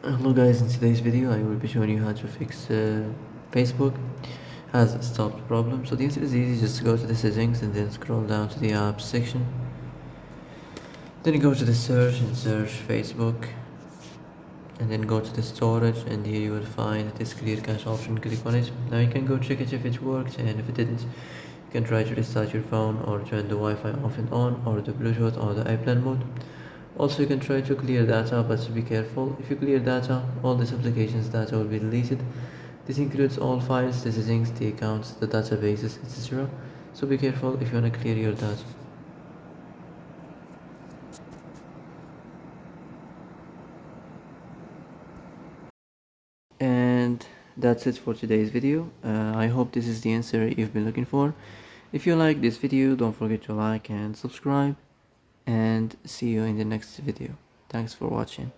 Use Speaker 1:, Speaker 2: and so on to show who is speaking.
Speaker 1: Hello guys, in today's video I will be showing you how to fix Facebook has stopped problem. So the answer is easy, just go to the settings and then scroll down to the apps section. Then go to the search and search Facebook, and then go to the storage, and here you will find this clear cache option. Click on it. Now you can go check it if it worked, and if it didn't, you can try to restart your phone or turn the Wi-Fi off and on, or the Bluetooth or the airplane mode. Also, you can try to clear data, but be careful. If you clear data, all this application's data will be deleted. This includes all files, the settings, the accounts, the databases, etc. So be careful if you want to clear your data. And that's it for today's video. I hope this is the answer you've been looking for. If you like this video, don't forget to like and subscribe, and see you in the next video. Thanks for watching.